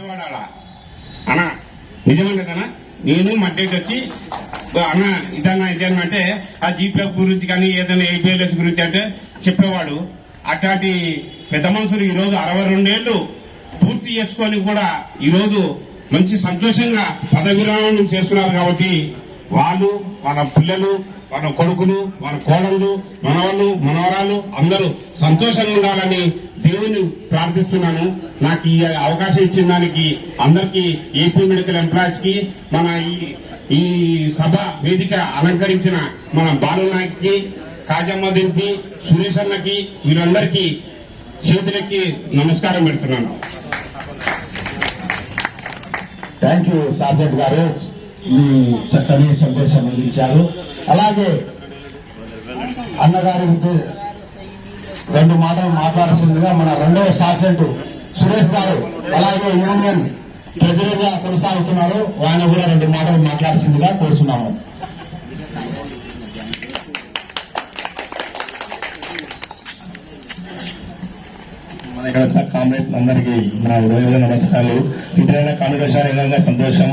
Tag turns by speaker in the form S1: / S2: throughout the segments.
S1: చెప్పేవాడు అలా అన్న నిజమండి కదా నేను మధ్యకి వచ్చి అన్న ఇదన్నా అంటే ఆ జీపీఎఫ్ గురించి కానీ ఏదైనా ఏపీఎల్ఎస్ గురించి అంటే చెప్పేవాడు. అట్లాంటి పెద్ద మనుషులు ఈరోజు 62 ఏళ్లు పూర్తి చేసుకొని కూడా ఈరోజు మంచి సంతోషంగా పదవి విరమణ చేస్తున్నారు. కాబట్టి వాళ్ళు వాళ్ళ పిల్లలు వాళ్ళ కొడుకులు వాళ్ళ కోడళ్ళు మనవాళ్ళు మనవరాలు అందరూ సంతోషంగా ఉండాలని దేవుని ప్రార్థిస్తున్నాను. నాకు ఈ అవకాశం ఇచ్చిన దానికి అందరికీ ఏపీ మెడికల్ ఎంప్లాయీస్ కి మన ఈ సభ వేదిక అలంకరించిన మన బాలునాయక్కి కాజమ్మదిన్కి సురేష్ అన్నకి వీరందరికీ చేతులకి నమస్కారం పెడుతున్నాను.
S2: థ్యాంక్ యూ సార్జెంట్ గారు, ఈ చక్కని సందేశం అందించారు. అలాగే అన్నగారి 2 మాటలు మాట్లాడాల్సిందిగా మన 2వ సార్జెంట్ సురేష్ గారు అలాగే యూనియన్ ప్రెసిడెంట్ గా కొనసాగుతున్నారు. ఆయన కూడా 2 మాటలు మాట్లాడాల్సిందిగా కోరుచున్నాము.
S3: మన ఇక్కడ కామ్రేడ్ అందరికీ నా ఉదయ నమస్కారాలు. ఇంటైనా కాన్వర్సేషన్ విధంగా సంతోషం.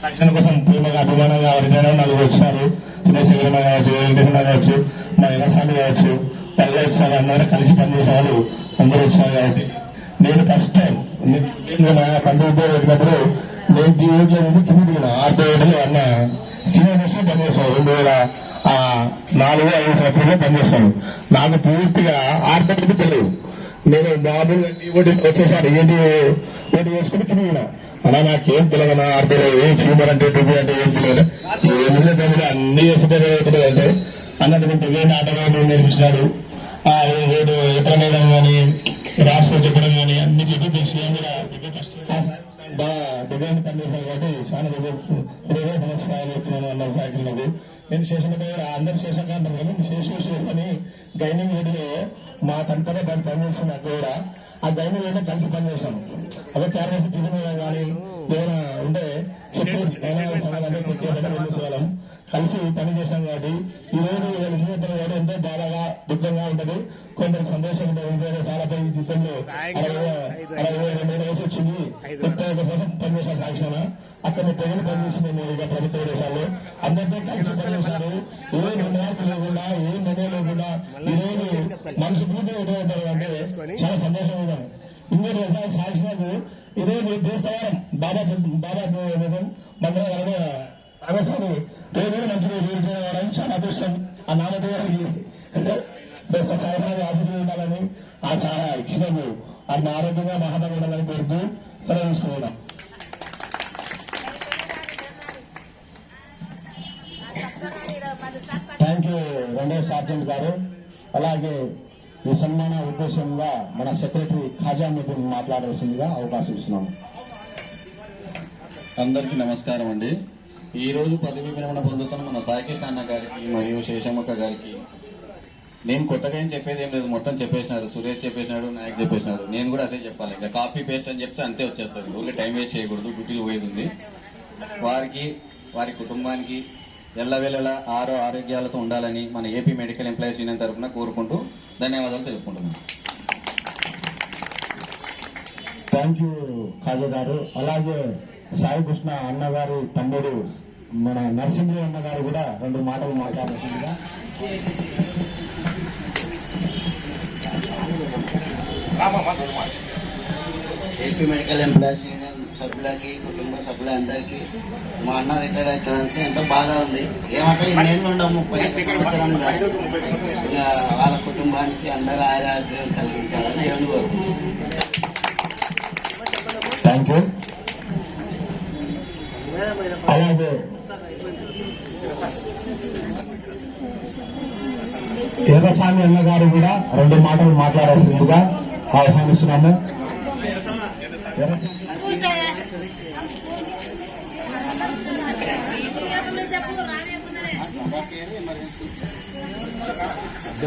S3: సాక్షణ కోసం ప్రేమగా అభిమానంగా ఎవరికైనా నలుగురు వచ్చారు. చిన్నశేఖరణ కావచ్చు, వెంకటేశ్వర కావచ్చు, మా యువస్వామి కావచ్చు, పల్లె వచ్చారు. అందరూ కలిసి పనిచేసే వాళ్ళు అందరూ వచ్చారు. కాబట్టి నేను ఫస్ట్ టైం పండుగ పెట్టినప్పుడు నేను ఈ ఊళ్ళో నుంచి కింద దిగిన 6 అన్న సీనియర్ నుంచి పనిచేస్తాను. 2004-5 సంవత్సరంలో పనిచేస్తాను. నాకు పూర్తిగా ఆర్డర్కి తెలియదు. నేను మామూలుగా ఓటు వచ్చేసాను. ఏంటి ఓటు వేసుకుని తిరిగిన అలా నాకేం తెలియదు. నా ఆర్డర్ ఏం ఫ్యూమర్ అంటే టూబీ అంటే ఏం తెలియదు. ఏమిలే తమిళ అన్ని వేస్తుంటే అంటే అన్నటువంటి వేరే ఆటగాళ్ళు నేర్పించినాడు. ఓటు ఎక్కడ వేయడం కానీ రాష్ట్రం చెప్పడం కానీ అన్ని చెప్పి సీఎం కూడా బాగా డిమాండ్ పనిచేసాను. కాబట్టి చాలా నమస్కారాలు చెప్తున్నాను అన్న సాయకులకు. నేను స్టేషన్ దగ్గర అందరు స్టేషన్ అంటారు కానీ స్టేషన్ అని గైనింగ్ వీడిలో మా కంపెనీ దాన్ని పనిచేస్తుంది. అక్కడ కూడా ఆ గైనింగ్ వీడిలో కలిసి పనిచేస్తాను. అదే పేరెంట్స్ తిరిగి కానీ ఏమైనా ఉంటే చెప్పి వెళ్ళేసేవాళ్ళం, కలిసి పని చేశాం. కాబట్టి ఈ రోజు విజయోత్తరం కూడా ఎంతో బాధగా దుఃఖంగా ఉంటుంది. కొందరు సంతోషం ఉంటుంది. చాలా పని జీతంలో 62 వయసు వచ్చింది. 31 పనిచేశాను సాక్షణ. అక్కడ ప్రజలు పనిచేసింది. నేను ఇక ప్రభుత్వ దేశాల్లో అందరితో కలిసి పనిచేశారు. ఏ నిర్ణయాలు లేకుండా ఏ నిర్ణయం లేకుండా ఈరోజు మనసు పూర్తి ఉంటారు అంటే చాలా సంతోషంగా ఉన్నాను. ఇంకొక వ్యవసాయ సాక్షణకు ఈరోజు దేశవారం బాబా నిజం మందిరం కనుక అవసరం రేపు మంచిగా వేరుకోవడం చాలా అదృష్టం. ఆ నామదేవానికి సాయిబాబు ఆశీస్సులు ఉండాలని ఆ సహాయ ఇచ్చినకు ఆయన ఆరోగ్యంగా మహాత్మ ఉండాలని కోరుతూ సెలవు తీసుకున్నాం. థ్యాంక్ యూ 2వ సార్జెంట్ గారు. అలాగే ఈ సన్మాన ఉద్దేశంగా మన సెక్రటరీ ఖాజా నిపుణ్ మాట్లాడవలసిందిగా అవకాశం ఇస్తున్నాము.
S4: అందరికీ నమస్కారం అండి. ఈ రోజు పదవి విరమణ పొందుతున్న మన సాయికృష్ణ అన్న గారికి మరియు శేషమ్మక్క గారికి నేను కొత్తగా ఏం చెప్పేది ఏం లేదు. మొత్తం చెప్పేసినారు. సురేష్ చెప్పేసినాడు, నాయక్ చెప్పేసినాడు. నేను కూడా అదే చెప్పాలి. ఇంకా కాపీ పేస్ట్ అని చెప్తే అంతే వచ్చేస్తుంది. ఊరికే టైం వేస్ట్ చేయకూడదు. డ్యూటీలు పోయేది ఉంది. వారికి వారి కుటుంబానికి ఎల్లవేళలా ఆరోగ్యాలతో ఉండాలని మన ఏపీ మెడికల్ ఎంప్లాయీస్ యూనియన్ తరఫున కోరుకుంటూ ధన్యవాదాలు తెలుపుకుంటున్నాను.
S2: థ్యాంక్ యూ ఖాజా గారు. అలాగే సాయికృష్ణ అన్నగారి తమ్ముడు మన నరసింహ అన్నగారు కూడా 2 మాటలు మాట్లాడాల్సిందిగా.
S5: ఏపీ మెడికల్ ఎంప్లాయీస్ యూనియన్ సభ్యులకి కుటుంబ సభ్యులందరికీ మా అన్న రిటైర్ అవుతానంటే ఎంతో బాధ ఉంది. ఏమంటే నేను ఉండవు 30 సంవత్సరంగా ఇక వాళ్ళ కుటుంబానికి అందరూ ఆరోగ్యం కలిగించాలని దేవుని కోరుకుంటున్నాను.
S2: Thank you. అలాగే ఎర్రస్వామి అన్నగారు కూడా 2 మాటలు మాట్లాడాల్సిందిగా ఆహ్వానిస్తున్నాము.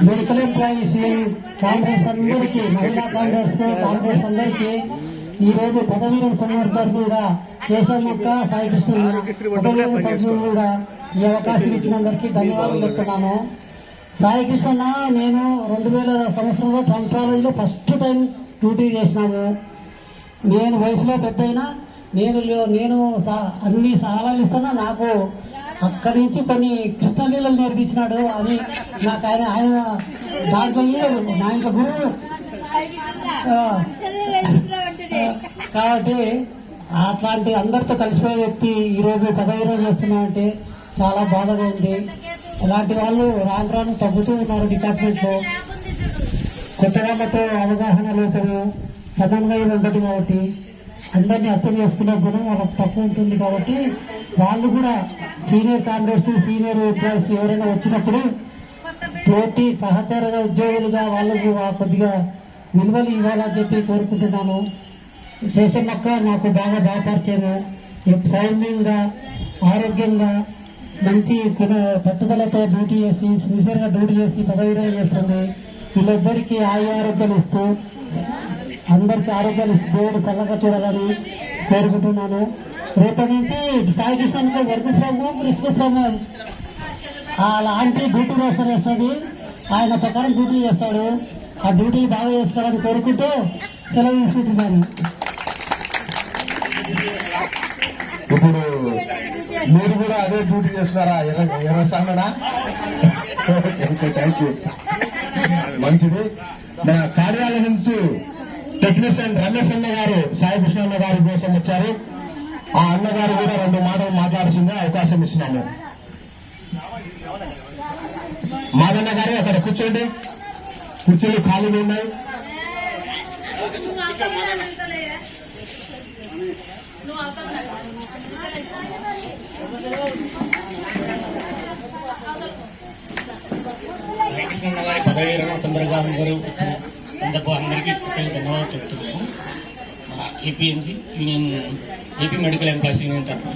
S6: మెడికల్ ఎంప్లాయీస్ కాంగ్రెస్ అందరికీ, మహిళా కాంగ్రెస్ అందరికీ ఈ రోజు పదవీ సందర్భంగా కేశవక్క సాయికృష్ణ పదవీ సందర్భంగా కూడా ఈ అవకాశం ఇచ్చినందరికీ ధన్యవాదాలు చెప్తున్నాను. సాయికృష్ణ నేను 2000 సంవత్సరంలో ట్రంప్ కాలేజీలో ఫస్ట్ టైం డ్యూటీ చేసినాము. నేను వయసులో పెద్దయినా నేను అన్ని సలహాలు ఇస్తున్నా. నాకు అక్కడి నుంచి కొన్ని కృష్ణలీలలు నేర్పించినాడు. అది నాకు ఆయన దాంట్లో నా యొక్క గురువు కాబట్టి అట్లాంటి అందరితో కలిసిపోయే వ్యక్తి ఈరోజు 15 రోజులు చేస్తున్నామంటే చాలా బాధగా ఉంది. ఇలాంటి వాళ్ళు రాను రాను తగ్గుతూ ఉన్నారు డిపార్ట్మెంట్ లో. కొత్త వాళ్ళతో అవగాహన లోపము సమన్వయం ఉండదు కాబట్టి అందరినీ అర్థం చేసుకునే గుణం వాళ్ళకి తక్కువ ఉంటుంది కాబట్టి వాళ్ళు కూడా సీనియర్ కామ్రేడ్స్ సీనియర్ ఎంప్లాయీస్ ఎవరైనా వచ్చినప్పుడు తోటి సహచర ఉద్యోగులుగా వాళ్ళకు కొద్దిగా విలువలు ఇవ్వాలని చెప్పి కోరుకుంటున్నాను. శేషమ్మక్క నాకు బాగా పరిచయము. సౌమ్యంగా ఆరోగ్యంగా మంచి పట్టుదలతో డ్యూటీ చేసి సిన్సియర్గా డ్యూటీ చేసి 15 రోజులు చేస్తుంది. వీళ్ళిద్దరికీ ఆరోగ్యాలు ఇస్తూ అందరికీ ఆరోగ్యాలు ఇస్తూ దేవుడు చల్లగా చూడాలని కోరుకుంటున్నాను. రేపటి నుంచి సాయి కృష్ణకి work from home risk from home అలాంటి డ్యూటీ రోషన్ వేస్తుంది. ఆయన ప్రకారం డ్యూటీ చేస్తాడు. ఆ డ్యూటీ బాగా చేసుకోవాలని కోరుకుంటూ సెలవు తీసుకుంటున్నాను.
S2: ఇప్పుడు మీరు కూడా అదే డ్యూటీ చేస్తున్నారా? ఎర్రసాంగడా? Thank you. మంచిది. మన కార్యాలయం నుంచి టెక్నీషియన్ రమేష్ అన్న గారు సాయి కృష్ణ అన్న గారి కోసం వచ్చారు. ఆ అన్నగారు కూడా 2 మాటలు మాట్లాడాల్సిందే అవకాశం ఇస్తున్నాము. మాదన్న గారు అక్కడ కూర్చోండి. కుర్చీలు ఖాళీలు ఉన్నాయి.
S7: కృష్ణ గారి 15వ సందర్భంగా అందరూ అందరికీ ధన్యవాదాలు చెప్తున్నాము. మన APMC union AP medical employees union తరఫున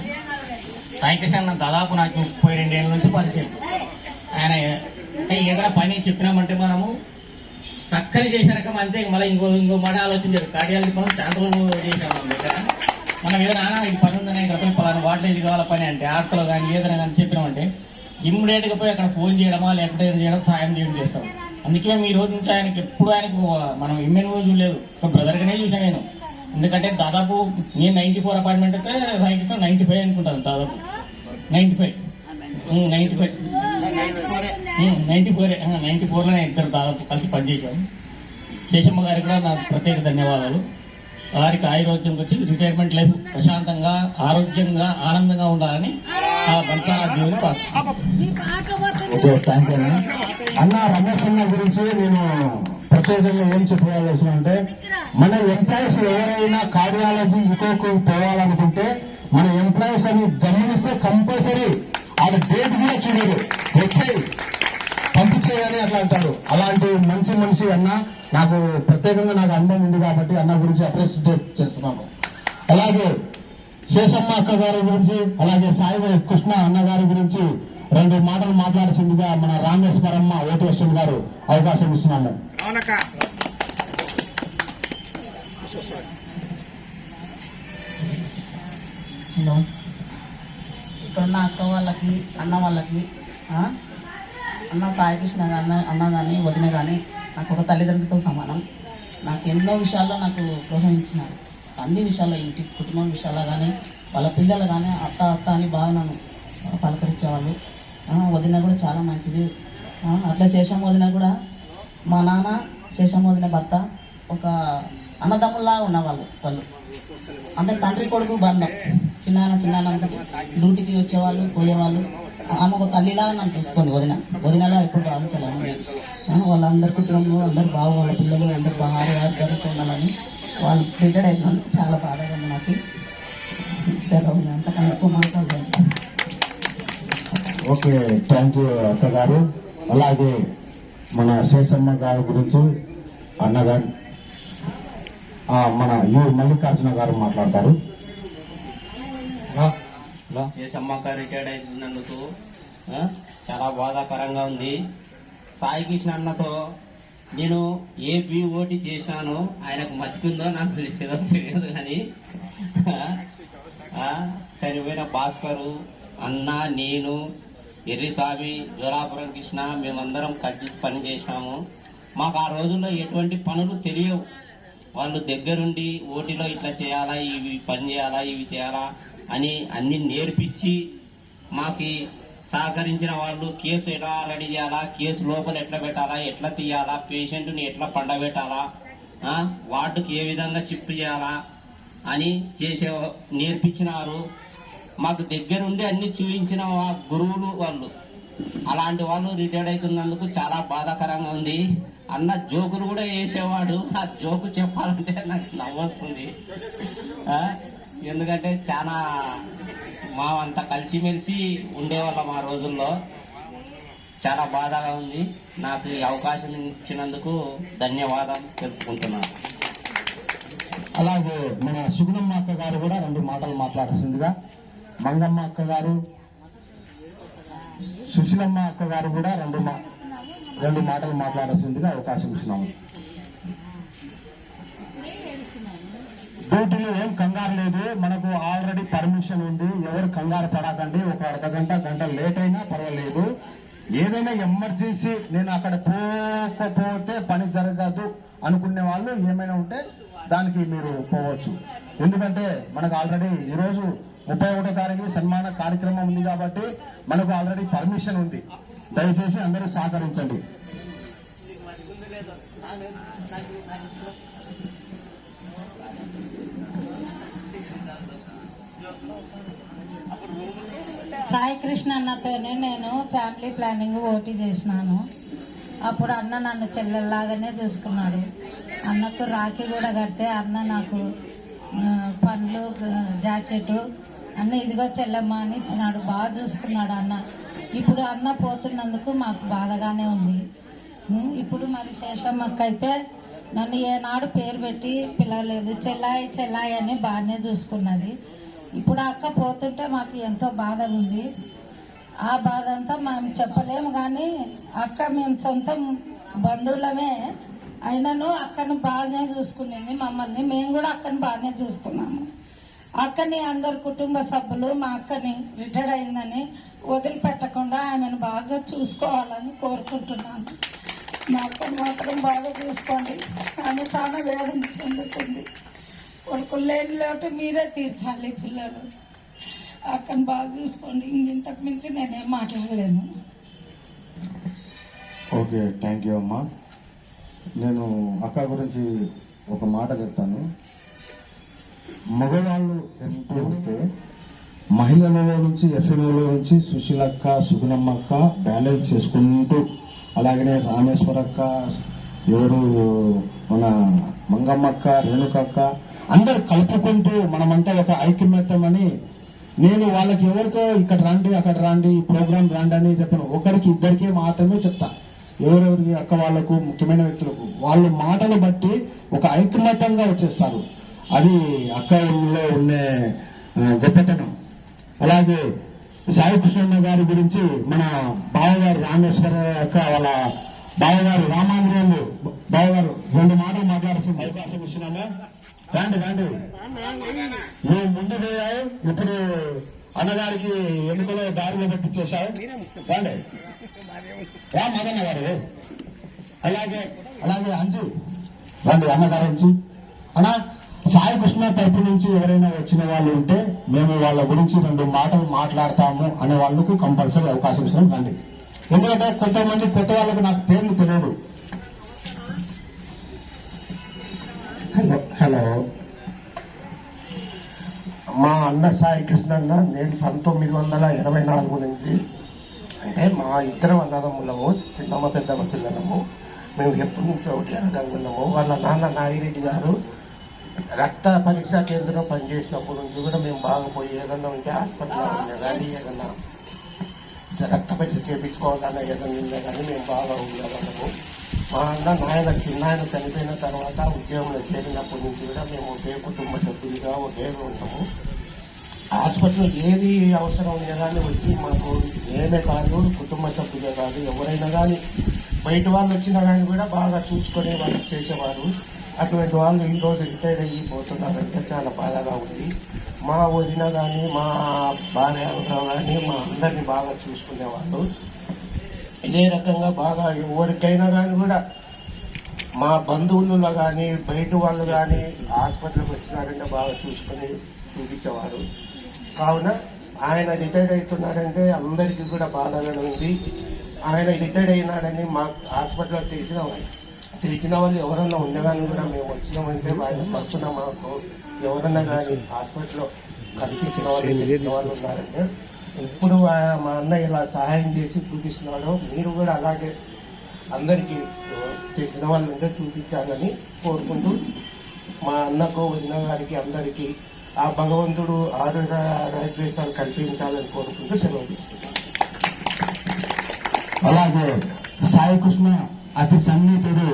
S7: సాయి కృష్ణ అన్న దాదాపు నాకు 32 ఏళ్ళ నుంచి పరిచయం. ఆయన ఏదైనా పని చెప్పినామంటే మనము చక్కని చేసే రకం అంతే. మళ్ళీ ఇంకో మాట ఆలోచించారు. కార్డియాలజీ మనం చాలా రోజులు చేసాము. మనం ఏదైనా ఇది పని ఉందని ఇక్కడ పోయి పలానా వాటిలో ఇది కావాల పని అంటే ఆర్తలో కానీ ఏదైనా కానీ చెప్పినామంటే ఇమ్మీడియట్ గా పోయి అక్కడ ఫోన్ చేయడమా లేకపోతే ఏం చేయడం సాయం చేయడం చేస్తాం. అందుకే మేము ఈ రోజు నుంచి ఆయనకి ఎప్పుడు ఆయనకు మనం ఇమ్మెన్వో చూడలేదు, ఒక బ్రదర్ గానే చూసాను నేను. ఎందుకంటే దాదాపు నేను 94 అపార్ట్మెంట్ అయితే సాయి కృష్ణ 95 అనుకుంటాను. దాదాపు 94లోనే ఇద్దరు దాదాపు కలిసి పనిచేశాము. శేషమ్మ గారికి కూడా నాకు ప్రత్యేక ధన్యవాదాలు. వారికి ఆయురోగ్యం వచ్చి రిటైర్మెంట్ లైఫ్ ప్రశాంతంగా ఆరోగ్యంగా ఆనందంగా ఉండాలని ఆ బంతారాజ్యం
S2: అన్న రమేష్ అన్న గురించి నేను ప్రత్యేకంగా ఏం చెప్పవలసిన అంటే మన ఎంప్లాయీస్ ఎవరైనా కార్డియాలజీ ఇంకోకు పోవాలనుకుంటే మన ఎంప్లాయీస్ అని గమనిస్తే కంపల్సరీ ఆడ డేట్ కూడా చూడరు, వచ్చాయి పంపించేయాలి అట్లా అంటారు. అలాంటి మంచి మనిషి అన్న నాకు ప్రత్యేకంగా నాకు అనుభవం ఉంది కాబట్టి అన్న గురించి అప్రిషియేట్ చేస్తున్నాను. అలాగే శేషమ్మ అక్క గారి గురించి అలాగే సాయి కృష్ణ అన్న గారి గురించి 2 మాటలు మాట్లాడాల్సిందిగా మన రామేశ్వరమ్మ ఓటేశ్వర్ గారు అవకాశం ఇస్తున్నాము.
S8: హలో, ఇక్కడున్న అక్క వాళ్ళకి అన్న వాళ్ళకి అన్న సాయి కృష్ణ అన్న కానీ వదిన కానీ నాకు ఒక తల్లిదండ్రులతో సమానం. నాకు ఎన్నో విషయాల్లో నాకు ప్రోత్సహించినారు. అన్ని విషయాల్లో ఇంటి కుటుంబం విషయాల్లో కానీ వాళ్ళ పిల్లలు కానీ అత్త అని బాగా నన్ను పలకరించేవాళ్ళు. వదిన కూడా చాలా మంచిది. అట్లా శేషమ్మ వదిన కూడా మా నాన్న శేషమ్మ వదిన భర్త ఒక అన్నదమ్ముల్లా ఉన్నవాళ్ళు. వాళ్ళు అంటే తండ్రి కొడుకు బంధం. చిన్న డ్యూటీకి వచ్చేవాళ్ళు పోయేవాళ్ళు. ఆమె ఒక తల్లిలాగా నన్ను చూసుకోండి. వదినలా ఎప్పుడు భావించాలి. వాళ్ళందరి కుటుంబం అందరు బాగా వాళ్ళ పిల్లలు అందరు బాగా ఆరోగ్యంగా ఉండాలని వాళ్ళు ట్రీటెడ్ అయినాను. చాలా బాధగా ఉంది నాకు. సెలవు అంతకన్నా ఎక్కువ మాట్లాడలేదు.
S2: ఓకే, థ్యాంక్ యూ అక్క గారు. అలాగే మన శేషమ్మ గారి గురించి అన్నగారు మన మల్లికార్జున గారు మాట్లాడతారు.
S5: శేషమ్మక్క రిటైర్డ్ అవుతున్నందుకు చాలా బాధాకరంగా ఉంది. సాయి కృష్ణ అన్నతో నేను ఏ ఓటీ చేసినాను ఆయనకు మతికుందో నాకు ఏదో తెలియదు కానీ చనిపోయిన భాస్కరు అన్న, నేను, ఎర్రిస్వామి, జోరాపురం కృష్ణ మేమందరం కలిసి పని చేసినాము. మాకు ఆ రోజుల్లో ఎటువంటి పనులు తెలియవు. వాళ్ళు దగ్గరుండి ఓటీలో ఇట్లా చేయాలా, ఇవి పని చేయాలా, ఇవి చేయాలా అని అన్ని నేర్పించి మాకి సహకరించిన వాళ్ళు, కేసు ఎలా రెడీ చేయాలా, కేసు లోపల ఎట్లా పెట్టాలా, ఎట్లా తీయాలా, పేషెంట్ని ఎట్లా పండబెట్టాలా, వార్డుకి ఏ విధంగా షిఫ్ట్ చేయాలా అని నేర్పించినారు. మాకు దగ్గరుండి అన్ని చూపించిన గురువులు వాళ్ళు. అలాంటి వాళ్ళు రిటైర్డ్ అవుతున్నందుకు చాలా బాధాకరంగా ఉంది. అన్న జోకులు కూడా వేసేవాడు. ఆ జోకు చెప్పాలంటే నాకు నవ్వొస్తుంది. ఎందుకంటే చాలా మావంతా కలిసిమెలిసి ఉండేవాళ్ళం ఆ రోజుల్లో. చాలా బాధగా ఉంది. నాకు ఈ అవకాశం ఇచ్చినందుకు ధన్యవాదాలు తెలుపుకుంటున్నాను.
S2: అలాగే మన సుగుణమ్మ అక్క గారు కూడా 2 మాటలు మాట్లాడాల్సిందిగా, మంగమ్మ అక్క గారు, సుశీలమ్మ అక్క గారు కూడా 2 మాటలు మాట్లాడాల్సిందిగా అవకాశం ఇస్తున్నాము. డ్యూటీలో ఏం కంగారు లేదు, మనకు ఆల్రెడీ పర్మిషన్ ఉంది. ఎవరు కంగారు పడకండి. ఒక గంట లేట్ అయినా పర్వాలేదు. ఏదైనా ఎమర్జెన్సీ నేను అక్కడ పోకపోతే పని జరగదు అనుకునే వాళ్ళు ఏమైనా ఉంటే దానికి మీరు పోవచ్చు. ఎందుకంటే మనకు ఆల్రెడీ ఈరోజు 31వ తారీఖు సన్మాన కార్యక్రమం ఉంది కాబట్టి మనకు ఆల్రెడీ పర్మిషన్ ఉంది. దయచేసి అందరూ సహకరించండి.
S9: సాయి కృష్ణ అన్నతోనే నేను ఫ్యామిలీ ప్లానింగ్ ఓటీ చేసినాను. అప్పుడు అన్న నన్ను చెల్లెల్లాగానే చూసుకున్నాడు. అన్నకు రాఖీ కూడా కడితే అన్న నాకు పండ్లు, జాకెట్ అన్న ఇదిగో చెల్లెమ్మ అని ఇచ్చినాడు. బాగా చూసుకున్నాడు అన్న. ఇప్పుడు అన్న పోతున్నందుకు మాకు బాధగానే ఉంది. ఇప్పుడు మరి శేషమ్మక్క అయితే నన్ను ఏనాడు పేరు పెట్టి పిలవలేదు. చెల్లాయి చెల్లాయి అని బాగానే చూసుకున్నది. ఇప్పుడు అక్క పోతుంటే మాకు ఎంతో బాధగా ఉంది. ఆ బాధ అంతా మేము చెప్పలేము. కానీ అక్క మేము సొంతం బంధువులమే అయినను అక్కను బాగానే చూసుకునేది మమ్మల్ని. మేము కూడా అక్కని బాగానే చూసుకున్నాము. అక్కని అందరు కుటుంబ సభ్యులు మా అక్కని రిటైర్డ్ అయిందని వదిలిపెట్టకుండా ఆమెను బాగా చూసుకోవాలని కోరుకుంటున్నాను. మా అక్కని మాత్రం బాగా చూసుకోండి. ఆమె చాలా వేదన చెందుతుంది. కొడుకులు లేని లోటు మీరే తీర్చాలి. పిల్లలు అక్కని బాగా చూసుకోండి. ఇంతకు మించి నేనేం మాట్లాడలేను.
S2: ఓకే, థ్యాంక్ యూ అమ్మా. నేను అక్క గురించి ఒక మాట చెప్తాను. మగవాళ్ళు ఎంటూ వస్తే మహిళలలో నుంచి ఎఫ్ఎంఓలో నుంచి సుశీలక్క, సుగుణమ్మక్క బ్యాలెన్స్ చేసుకుంటూ, అలాగనే రామేశ్వరక్క, ఎవరు మన మంగమ్మక్క, రేణుకక్క అందరు కలుపుకుంటూ మనమంతా ఒక ఐక్యమత్యమని, నేను వాళ్ళకి ఎవరికో ఇక్కడ రండి అక్కడ రండి ప్రోగ్రాం రండి అని చెప్పను. ఒకరికి ఇద్దరికే మాత్రమే చెప్తా. ఎవరెవరికి అక్క వాళ్లకు ముఖ్యమైన వ్యక్తులకు వాళ్ళ మాటలు బట్టి ఒక ఐకమత్యంగా వచ్చేస్తారు. అది అక్కలో ఉండే గొప్పతనం. అలాగే సాయి కృష్ణన్న గారి గురించి మన బావగారు రామేశ్వర అక్క వాళ్ళ బావగారు రామాంజనేయులు బావగారు 2 మాటలు మాట్లాడాల్సింది అవకాశం ఇస్తున్నామా? రండి రండి. నువ్వు ముందు పోయావు, ఇప్పుడు అన్నగారికి ఎన్నికలో దారిలో పెట్టించేశావు. రండి రా మదన్న గారు. అలాగే అంజు రండి అన్నగారు నుంచి. అన్న సాయి కృష్ణ తరపు నుంచి ఎవరైనా వచ్చిన వాళ్ళు ఉంటే మేము వాళ్ళ గురించి 2 మాటలు మాట్లాడతాము అనే వాళ్ళకు కంపల్సరీ అవకాశం ఇస్తున్నాం. రండి. ఎందుకంటే కొంతమంది కొత్త వాళ్ళకు నాకు పేర్లు తెలియదు. హలో, మా అన్న సాయి కృష్ణ అన్న. నేను 1984 నుంచి, అంటే మా ఇద్దరం అన్నదమ్ములము, చిన్నమ్మ పెద్దమ్మ పిల్లలము. మేము ఎప్పటి నుంచో ఒకటి అనగలుగున్నాము. వాళ్ళ నాన్న నాగిరెడ్డి గారు రక్త పరీక్షా కేంద్రం పనిచేసినప్పటి నుంచి కూడా మేము బాగా పోయి ఏదన్నా ఉంటే హాస్పిటల్లో ఉన్నా కానీ ఏదన్నా రక్త పరీక్ష చేయించుకోవాలన్నా ఏదన్నా ఉన్నా కానీ మేము బాగా ఉండగలము. మా అన్న చిన్నాయన చనిపోయిన తర్వాత ఉద్యోగంలో చేరినప్పటి నుంచి కూడా మేము ఒకే కుటుంబ సభ్యులుగా ఒకే ఉంటాము. హాస్పిటల్లో ఏది అవసరం ఉన్నా కానీ వచ్చి మాకు ఏమే కాదు, కుటుంబ సభ్యులే కాదు, ఎవరైనా కానీ బయట వాళ్ళు వచ్చినా కానీ కూడా బాగా చూసుకునే వాళ్ళు చేసేవారు. అటువంటి వాళ్ళు ఈరోజు రిటైర్ అయిపోతున్నారంటే చాలా బాధగా ఉంది. మా వదిన కానీ మా భార్య కానీ మా అందరినీ బాగా చూసుకునేవాళ్ళు. ఇదే రకంగా బాగా ఎవరికైనా కానీ కూడా
S10: మా బంధువులలో కానీ బయట వాళ్ళు కానీ హాస్పిటల్కి వచ్చినారంటే బాగా చూసుకొని చూపించేవారు. కావున ఆయన రిటైర్డ్ అవుతున్నారంటే అందరికీ కూడా బాధగా ఉంది. ఆయన రిటైర్డ్ అయినాడని మా హాస్పిటల్లో తెలిసిన వాళ్ళు ఎవరన్నా ఉండగానే కూడా మేము వచ్చినామంటే ఆయన తరఫున మాకు ఎవరన్నా కానీ హాస్పిటల్లో కనిపించిన వాళ్ళు ఉన్నారంటే ఇప్పుడు మా అన్న ఇలా సహాయం చేసి చూపిస్తున్నాడు. మీరు కూడా అలాగే అందరికీ తెలిసిన వాళ్ళు ఉంటే చూపించాలని కోరుకుంటూ మా అన్నకు వదిన గారికి అందరికీ ఆ భగవంతుడు ఆరోగ్యాలు కల్పించాలని కోరుకుంటూ సెలవు తీసుకుంటాం.
S2: అలాగే సాయి కృష్ణ అతి సన్నిహితుడు,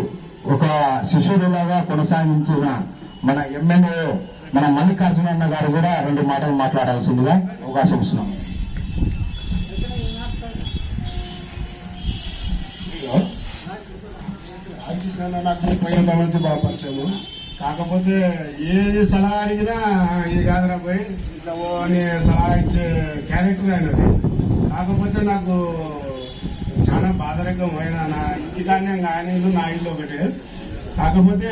S2: ఒక శిష్యుడిలాగా కొనసాగించిన మన ఎమ్మెల్యే మన మల్లికార్జున అన్న గారు కూడా 2 మాటలు మాట్లాడాల్సిందిగా అవకాశం ఇస్తున్నాం.
S3: నాకు 30 ఏళ్ళ నుంచి బాగా పరిచయము. కాకపోతే ఏది సలహా అడిగినా ఇది కాదురా పోయి ఇట్లా ఓ అని సలహా ఇచ్చే క్యారెక్టర్ అయినది. కాకపోతే నాకు చాలా బాధరకం అయిన నా ఇంటికాడనే ఆయన ఇల్లు నా ఇల్లు ఒకటే. కాకపోతే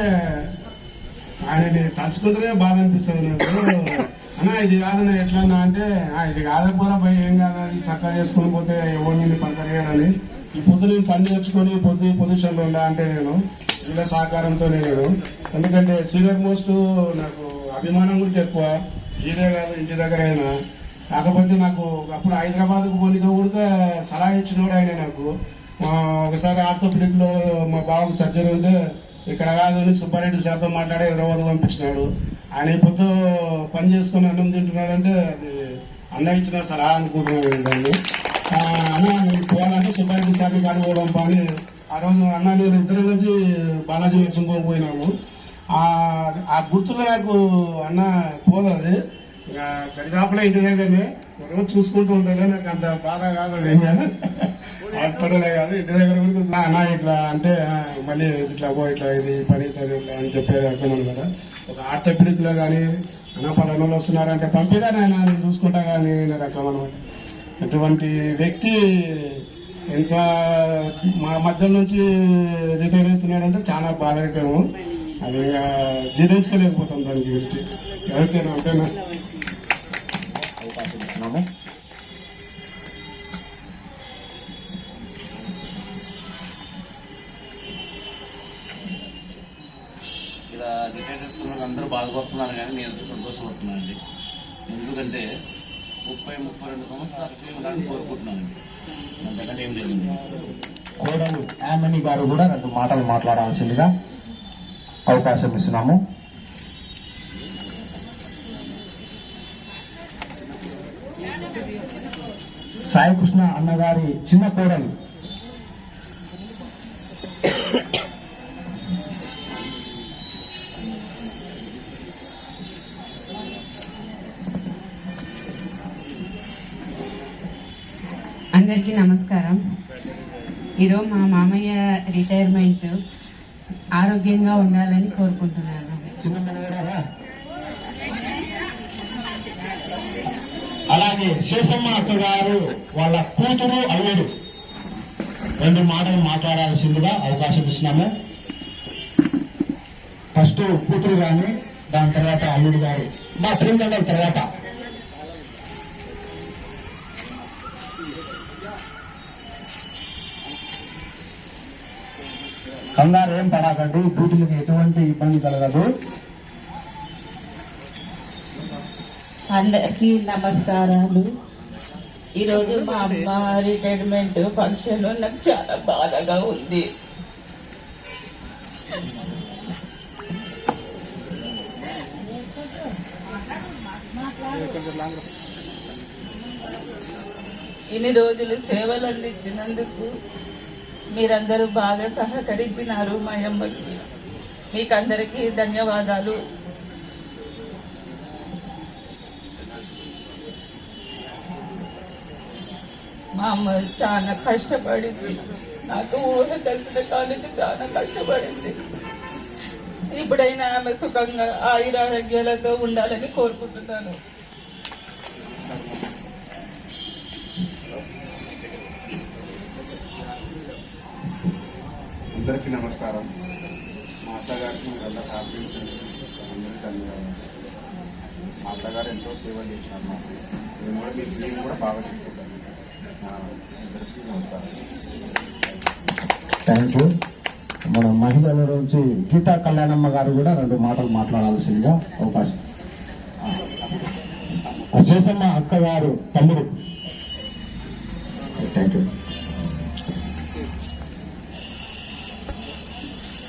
S3: ఆయనని తలుచుకుంటూనే బాధ అనిపిస్తుంది నాకు. అన్నా ఇది కాదన్నా ఎట్లన్నా అంటే ఇది కాకపోరా పోయి ఏం కాదు, అది చక్కగా చేసుకుని పోతే ఎవరిని పలకరేయాలని ఈ పొద్దు నేను పని నేర్చుకొని పొజిషన్లో ఉండా అంటే నేను వీళ్ళ సహకారంతోనే నేను. ఎందుకంటే సీనియర్ మోస్ట్ నాకు అభిమానం కూడా ఎక్కువ, ఇదే కాదు ఇంటి దగ్గర అయినా. కాకపోతే నాకు అప్పుడు హైదరాబాద్కు పోనీతో కూడా సలహా ఇచ్చినోడు ఆయన నాకు. ఒకసారి ఆర్థోపెడిక్ లో మా బాబుకు సర్జరీ ఉంటే ఇక్కడ కాదు అని సుబ్బారెడ్డి సార్తో మాట్లాడి హైదరాబాద్ పంపించినాడు. ఆయన పొద్దు పని చేసుకుని అన్నం తింటున్నాడంటే అది అన్న ఇచ్చిన సలహా అనుకుంటున్నాను దాన్ని. అన్న నేను పోవాలంటే సుబ్బారెడ్డి సార్ని కాడి పోవడం పని ఆ రోజు అన్న నేను ఇద్దరు కలిసి బాలాజీ నరసింహ పోయినాము. ఆ గుర్తులో నాకు అన్న పోదు అది ఇక దరిదాపులో ఇంటి దగ్గరనే రోజు చూసుకుంటూ ఉంటాను. నాకు అంత బాధ కాదు, ఏం కాదు, హాస్పిటలే కాదు ఇంటి దగ్గర కూడా అన్న ఇట్లా అంటే మళ్ళీ ఇట్లా పో ఇట్లా ఇది పని ఇట్లా అని చెప్పే రకం అనమాట. ఒక ఆర్థోపెడిక్ లో కానీ అన్న పలానా వస్తున్నారంటే పంపిగా నేను చూసుకుంటా కానీ రకం అనమాట. అటువంటి వ్యక్తి ఎంత మా మధ్య నుంచి రిటైర్ అవుతున్నాడంటే చాలా బాధకరము. అది జీర్ణించుకోలేకపోతాం దాని గురించి. ఎవరికైనా అంతేనా
S2: అవకాశం ఇస్తున్నాము.
S4: ఇలా రిటైర్ అవుతున్న అందరూ బాధపడుతున్నారు కానీ నేను అంత సంతోషపడుతున్నానండి. ఎందుకంటే 30-32 సంవత్సరాలు చేయాలని కోరుకుంటున్నానండి. అంతకంటే ఏం లేదండి.
S2: కోడలు యామని గారు కూడా 2 మాటలు మాట్లాడాల్సిందిగా అవకాశం ఇస్తున్నాము. సాయి కృష్ణ అన్నగారి చిన్న కోడలు.
S11: అందరికీ నమస్కారం. ఈరోజు మా మామయ్య రిటైర్మెంట్ ఆరోగ్యంగా ఉండాలని కోరుకుంటున్నాను.
S2: అలాగే శేషమ్మ అక్క గారు వాళ్ళ కూతురు అల్లుడు 2 మాటలు మాట్లాడాల్సిందిగా అవకాశం ఇస్తున్నాము. ఫస్ట్ కూతురు గాని, దాని తర్వాత అల్లుడు గారు, మా ప్రియంగండల తర్వాత. కంగారు ఏం పడకండి, డ్యూటీలకు ఎటువంటి ఇబ్బంది కలగదు.
S8: అందరికీ నమస్కారాలు. ఈరోజు మా అమ్మ రిటైర్మెంట్ ఫంక్షన్ నాకు చాలా బాధగా ఉంది. ఇన్ని రోజులు సేవలు అందించినందుకు మీరందరూ బాగా సహకరించినారు మా అమ్మకి. మీకందరికీ ధన్యవాదాలు. మా అమ్మ చాలా కష్టపడింది. నాకు ఊహ తెలిసిన కాలేజీ చాలా కష్టపడింది. ఇప్పుడైనా ఆమె సుఖంగా ఆయురారోగ్యాలతో ఉండాలని కోరుకుంటున్నాను.
S1: అందరికీ నమస్కారం.
S4: అత్తగారికి వల్ల హ్యాపీ అందరికీ ధన్యవాదాలు. మా అత్తగారు ఎంతో సేవలు చేసినారు మాకు. నేను కూడా బాగా తీసుకుంటాను. అందరికీ నమస్కారం.
S2: Thank you. మన మహిళల నుంచి గీతా కళ్యాణమ్మ గారు కూడా 2 మాటలు మాట్లాడాల్సిందిగా అవకాశం. శేషమ్మ అక్క గారు తమ్ముడు. Thank you.